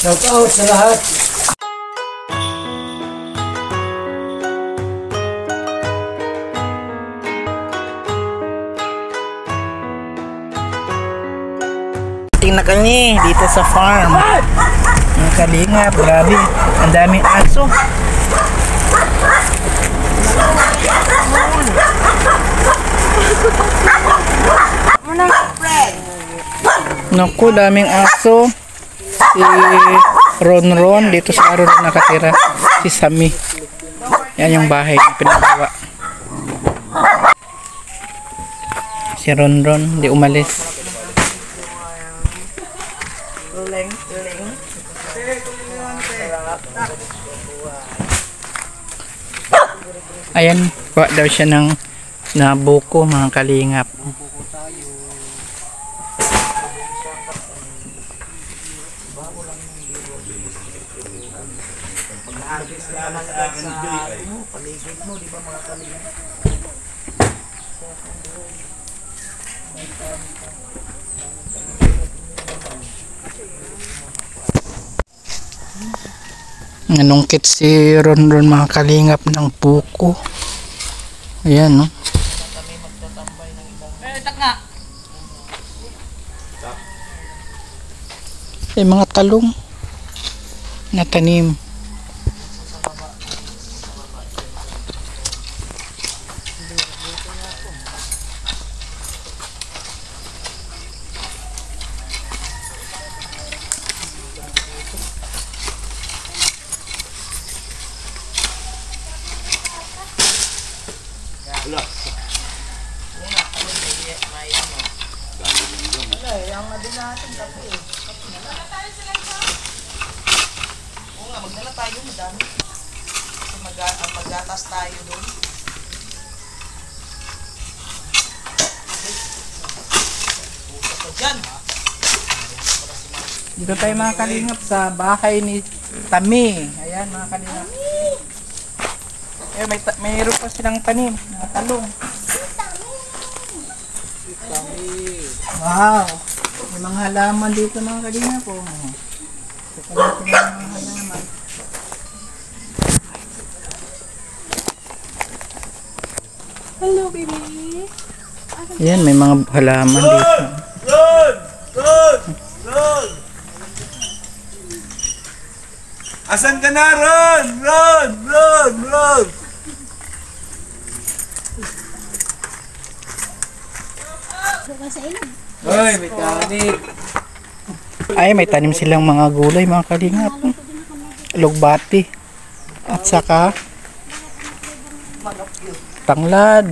Shout out sa lahat. Na kami dito sa farm. Ang kalingap, grabe. Ang daming aso. Naku, daming aso. Si Ronron dito sa araw na nakatira. Si Sami. Yan yung bahay na pinagawa. Si Ronron, di umalis. Ayan, kuha daw siya ng nabuko, mga kalingap. Nanungkit si Ronron, mga kalingap, ng puko. Ayan, no? Ay, mga talong na tanim. Magdala tayo, madami. Magatas tayo doon. Dito tayo, mga kalingap, sa bahay ni Tami. Ayan, mga kalingap. Mayroon pa silang tanim, mga talong. Wow! May mga halaman dito, mga kalingap po. Hello, baby. Ayan, may mga halaman dito. Ron! Asan ka na, Ron? Ron! Hoy, may tanik. Ay, may tanim silang mga gulay, mga kalingap. Lugbati. At saka tanglad.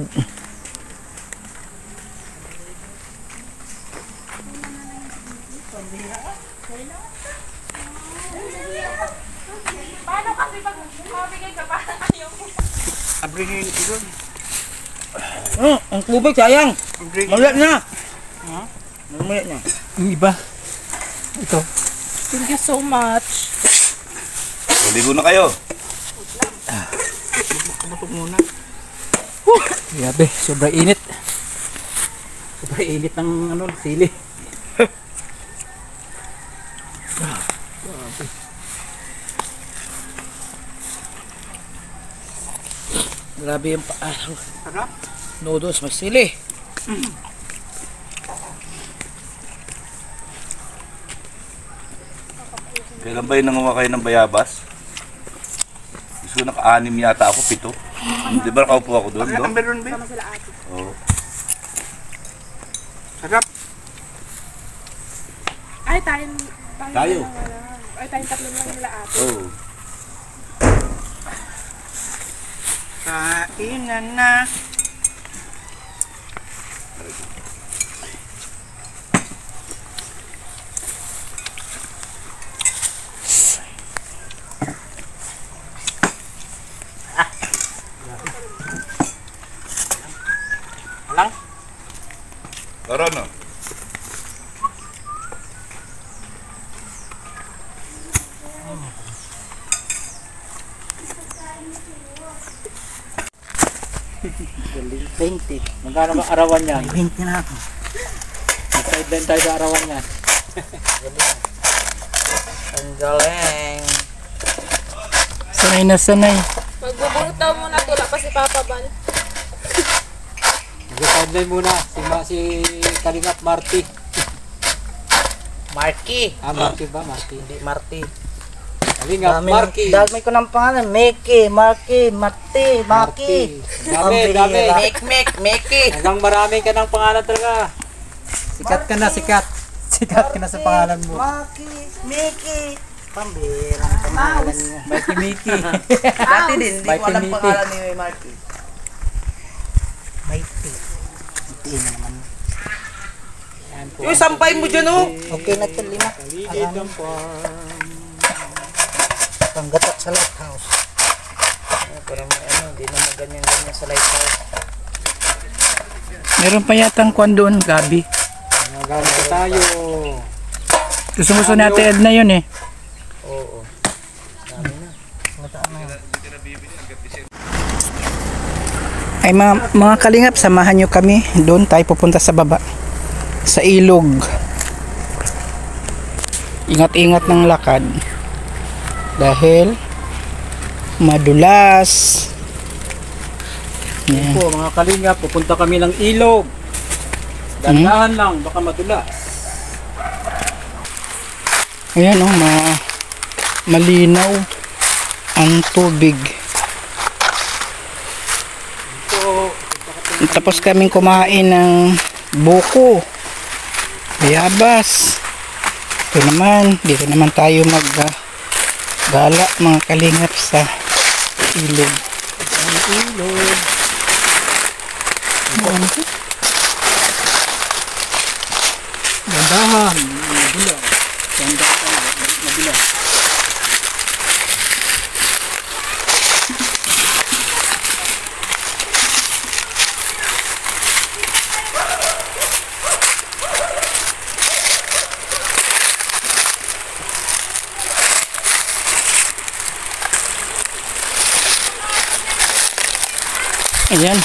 Paano kasi pag mabigay ka pa ayaw mo? Abrihin ko doon. Oh, ang tubig sayang. Malat na. Malat na. Yung iba. Ito. Thank you so much. Ligo na kayo. Kumatok muna. Grabe, sobrang init. Sobrang init ng sili. Grabe yung noodles, may sili. Kailan ba yung nanguha kayo ng bayabas? Gusto ko naka-anim yata ako, 7. Di ba nakaupo ako doon? Meron ba? Sama sila ate. Oo. Sarap. Ay, tayo. Ay, tayong tatlo lang nila ate. Oo. Kainan na. Alang? Tara na. Galing 20. Magkano ba arawan yan? 20 na ako. Mag-sideline tayo sa arawan yan. Ang galing. Sanay na sanay. Magbubunot daw muna ito. Wala pa si Papa Bal. Mag-sideline muna si Kalingap Marty. Marky. Marty ba? Marty. Hindi Marty. Kalingap Marty. Dami ko ng pangalan. Meki, Marky, Mati, Maki. Dami. Meki. Hanggang marami ka ng pangalan talaga. Sikat ka na, sikat. Sikat ka na sa pangalan mo. Maki, Meki. Pambirang pangalan mo. Mikey Mickey. Dati din, hindi ko Mikey alam Miki. pangalan ni Marky. Mighty. Mighty naman. Yung sampay mo dyan, oh. Okay na ito, 5. Panggata sa lighthouse. Parang hindi naman ganyan-ganyan sa lighthouse. Meron pa yatang kwan doon, Gabi. Magalit pa tayo. Gusto natin Ed na yun eh. Oo. Dami na. Mataan na. Ay mga kalingap, samahan nyo kami. Doon tayo pupunta sa baba. Sa ilog. Ingat-ingat ng lakad. Dahil madulas. Yan. Po, mga Kalingap, pupunta kami ng ilog. Dandahan lang, baka madulas. Ayan oh, malinaw ang tubig. Tapos kaming kumain ng buko, bayabas. Dito naman tayo gala mga kalingap sa ilog. Dandahan, madulas. Dandahan, madulas. Ayan.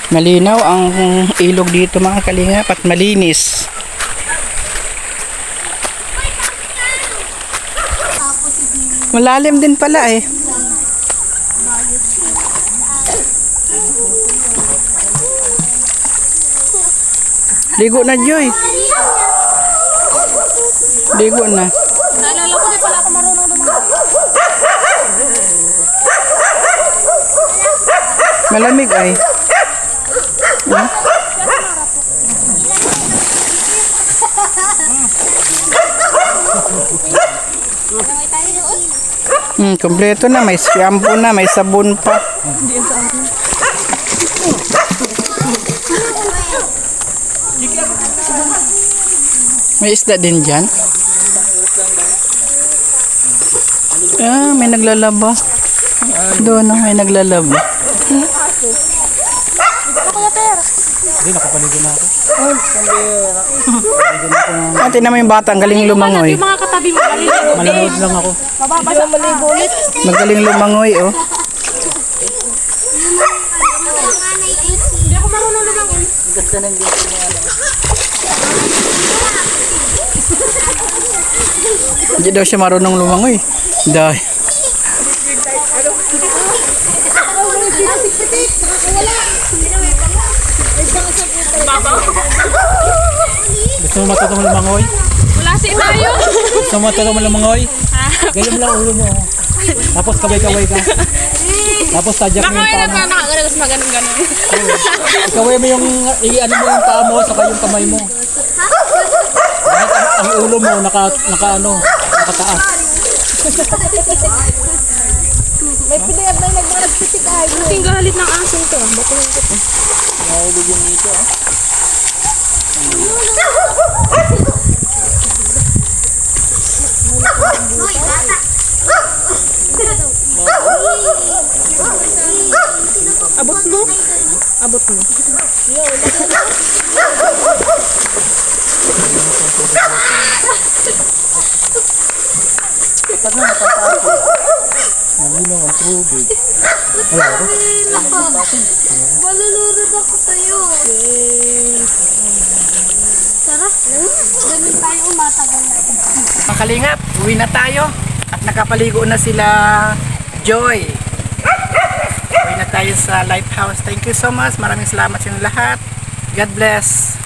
Malinaw ang ilog dito mga kalingap at malinis. Malalim din pala eh. Ligo na, Joy. Ligo na. Naalala ko, di pala ako marunong lumangoy. Malamig ay. Kompleto na, may shampoo na, may sabon pa. May isda din dyan. May naglalaba. Doon may naglalaba. Hindi, nakapaligo na ako. Ate naman yung bata, ang galing lumangoy. Yung mga katabi mo, maliligo. Malanood lang ako. Mababasa maligo ulit. Magaling lumangoy, oh. Hindi ako marunong lumangoy. Ganda ng dito mo. Hindi daw siya marunong lumangoy. Dahil. Gusto mo matutong lumangoy? Wala si tayo. Gusto mo matutong lumangoy? Ganyan mo lang ulo mo. Tapos kaway-kaway ka. Tapos tadyak mo yung paa mo. Nakakagalas maganon-ganon. Kaway mo yung, ano mo yung paa mo, saka yung kamay mo. Bakit ang ulo mo nakataas. May pinayad na yung nagmaragsitik ay. Ang galit ng asong to. Bato yung ito. Nahulog yung nito. Abot mo? Abot mo. Malinaw ang tubig. Malulunod ako sa'yo. Sarap. Ganun tayo umatagal na. Mga kalingap, uwi na tayo. At nakapaligo na sila Joy. Uwi na tayo sa lighthouse. Thank you so much. Maraming salamat sa inyo lahat. God bless.